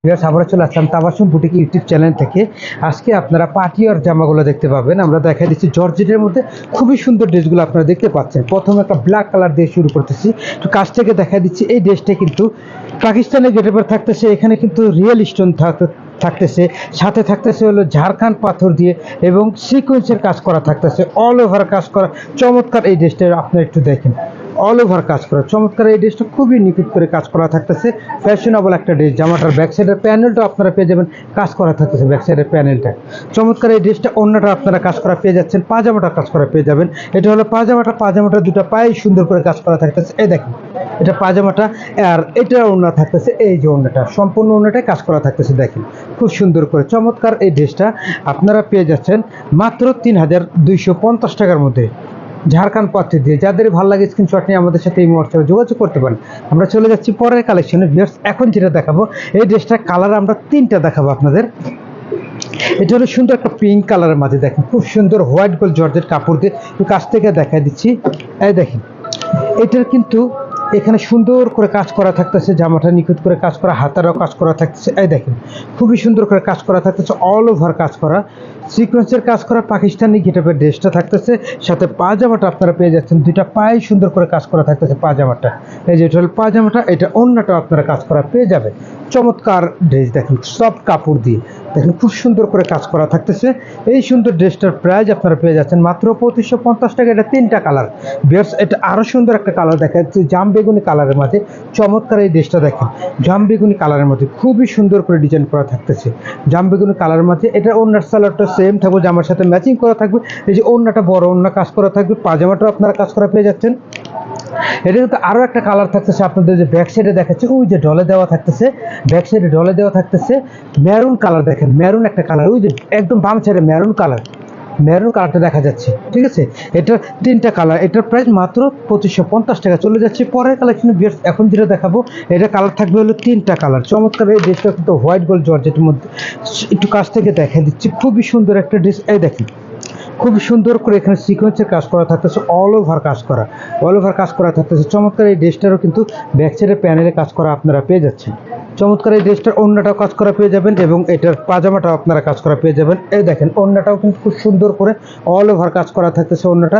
Viewers, আবারও চলে আসলাম Tabassum boutique YouTube channel থেকে। আজকে আপনারা পার্টি ওয়ার জামাগুলো দেখতে পাবেন। আমরা দেখা দিচ্ছি জর্জেটের মধ্যে খুবই সুন্দর ড্রেসগুলো আপনারা দেখতে পাচ্ছেন। প্রথমে একটা ব্ল্যাক কালার দিয়ে শুরু করতেছি, একটু কাছ থেকে দেখা দিচ্ছি। এই ড্রেসটা কিন্তু পাকিস্তানের গেটেপের থাকতেছে, এখানে কিন্তু রিয়েল স্টোন থাকতেছে, সাথে থাকতেছে হলো ঝাড়খান্ড পাথর দিয়ে এবং সিকোয়েন্সের কাজ করা থাকতেছে, অল ওভার কাজ করা। চমৎকার এই ড্রেসটা আপনারা একটু দেখেন, অল ওভার কাজ করা চমৎকার। এই ড্রেসটা খুবই নিখুঁত করে কাজ করা থাকতেছে, ফ্যাশনেবল একটা ড্রেস। জামাটার ব্যাক সাইডের প্যানেলটা আপনারা পেয়ে যাবেন কাজ করা থাকতেছে, ব্যাক সাইডের প্যানেলটা চমৎকার। এই ড্রেসটা অন্যটা আপনারা কাজ করা পেয়ে যাচ্ছেন, পাজামাটা কাজ করা পেয়ে যাবেন। এটা হলো পাজামাটা দুটো পায়ে সুন্দর করে কাজ করা থাকতেছে। এই দেখেন, এটা পাজামাটা, আর এটা ওড়না থাকতেছে। এই যে ওড়নাটা, সম্পূর্ণ ওড়নাটাই কাজ করা থাকতেছে, দেখেন খুব সুন্দর করে চমৎকার। এই ড্রেসটা আপনারা পেয়ে যাচ্ছেন মাত্র ৩,২৫০ টাকার মধ্যে, ঝাড়খণ্ড পথে দিয়ে। যাদের ভালো লাগে স্ক্রিনশট নিয়ে আমাদের সাথে এই হোয়াটসঅ্যাপে যোগাযোগ করতে পারেন। আমরা চলে যাচ্ছি পরের কালেকশনে। ভিউয়ার্স, এখন যেটা দেখাবো, এই ড্রেসটার কালার আমরা তিনটা দেখাবো আপনাদের। এটা হলো সুন্দর একটা পিঙ্ক কালারের মাঝে, দেখেন খুব সুন্দর হোয়াইট গোল্ড জর্জেট কাপড় দিয়ে একটু কাছ থেকে দেখা দিচ্ছি। এই দেখেন, এটার কিন্তু এখানে সুন্দর করে কাজ করা থাকতেছে, জামাটা নিখুঁত করে কাজ করা, হাতারাও কাজ করা থাকতেছে। এই দেখেন, খুবই সুন্দর করে কাজ করা থাকতেছে, অল ওভার কাজ করা, সিকোয়েন্সের কাজ করা পাকিস্তানি গেটআপের ড্রেসটা থাকতেছে। সাথে পাজামাটা আপনারা পেয়ে যাচ্ছেন, দুইটা পায়ে সুন্দর করে কাজ করা থাকতেছে পাজামাটা। এই যে এটা হলো পাজামাটা, এটা অন্যটাও আপনারা কাজ করা পেয়ে যাবেন। চমৎকার ড্রেস, দেখেন সফট কাপড় দিয়ে, দেখেন খুব সুন্দর করে কাজ করা থাকতেছে। এই সুন্দর ড্রেসটার প্রাইস আপনারা পেয়ে যাচ্ছেন মাত্র ২৫৫০ টাকা। এটা তিনটা কালার। ভিউয়ার্স, এটা আরও সুন্দর একটা কালার দেখা যাচ্ছে, জাম বেগুনি কালারের মাঝে। চমৎকার এই ড্রেসটা দেখেন, জাম বেগুনি কালারের মধ্যে খুবই সুন্দর করে ডিজাইন করা থাকতেছে, জাম বেগুনি কালারের মাঝে। এটা ওড়নার সালোয়ারটা সেম থাকবে, জামার সাথে ম্যাচিং করা থাকবে। এই যে ওড়নাটা বড় ওড়না কাজ করা থাকবে, পাজামাটাও আপনারা কাজ করা পেয়ে যাচ্ছেন। এটা কিন্তু আরও একটা কালার থাকতেছে আপনাদের, যে ব্যাক সাইডে দেখাচ্ছে, ওই যে ডলে দেওয়া থাকতেছে, ব্যাক সাইডে ডলে দেওয়া থাকতেছে মেরুন কালার। দেখেন মেরুন একটা কালার, ওই যে একদম বাম সাইডে মেরুন কালার, মেরুন কালারটা দেখা যাচ্ছে, ঠিক আছে। এটা তিনটা কালার, এটার প্রাইস মাত্র ২৫৫০ টাকা। চলে যাচ্ছে পরের কালেকশনে। এখন যেটা দেখাবো, এটা কালার থাকবে হলো তিনটা কালার। চমৎকার এই ড্রেসটা কিন্তু হোয়াইট গোল্ড জর্জেটের মধ্যে, একটু কাছ থেকে দেখা দিচ্ছি, খুবই সুন্দর একটা ড্রেস। এই দেখেন, খুব সুন্দর করে এখানে সিকোয়েন্সের কাজ করা থাকতেছে, অল ওভার কাজ করা, অল ওভার কাজ করা থাকতেছে। চমৎকার এই ড্রেসটারও কিন্তু ব্যাক সাইডের প্যানেলে কাজ করা আপনারা পেয়ে যাচ্ছেন। চমৎকার এই ড্রেসটার ওড়নাটাও কাজ করা পেয়ে যাবেন এবং এটার পাজামাটাও আপনারা কাজ করা পেয়ে যাবেন। এই দেখেন, ওড়নাটাও কিন্তু খুব সুন্দর করে অল ওভার কাজ করা থাকতেছে। ওড়নাটা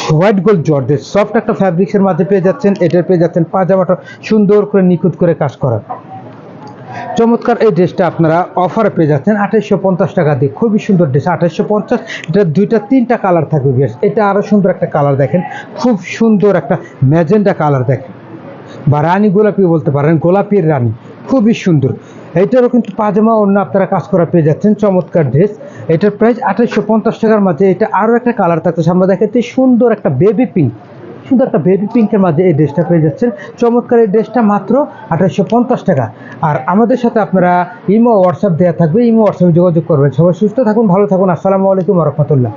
হোয়াইট গোল্ড জর্জেট সফট একটা ফ্যাব্রিক্সের মাঝে পেয়ে যাচ্ছেন। এটার পেয়ে যাচ্ছেন পাজামাটা সুন্দর করে নিখুঁত করে কাজ করা। চমৎকার এই ড্রেসটা আপনারা অফারে পেয়ে যাচ্ছেন ২৮৫০ টাকা দিয়ে। খুবই সুন্দর ড্রেস, ২৮৫০। এটা দুইটা তিনটা কালার থাকবে। বেশ, এটা আরও সুন্দর একটা কালার, দেখেন খুব সুন্দর একটা ম্যাজেন্ডা কালার, দেখেন বা রানী গোলাপি বলতে পারেন, গোলাপির রানী, খুবই সুন্দর। এইটারও কিন্তু পাজামা অন্য আপনারা কাজ করা পেয়ে যাচ্ছেন। চমৎকার ড্রেস, এটার প্রাইস ২৮৫০ টাকার মাঝে। এটা আরও একটা কালার থাকতেছে, আমরা দেখাচ্ছি সুন্দর একটা বেবি পিঙ্ক, সুন্দর একটা বেবি পিঙ্কের মাঝে এই ড্রেসটা পেয়ে যাচ্ছেন। চমৎকার এই ড্রেসটা মাত্র ২৮৫০ টাকা। আর আমাদের সাথে আপনারা ইমো হোয়াটসঅ্যাপ দেওয়া থাকবে, ইমো হোয়াটসঅ্যাপে যোগাযোগ করবেন। সবাই সুস্থ থাকুন, ভালো থাকুন। আসসালামু আলাইকুম ওয়া রাহমাতুল্লাহ।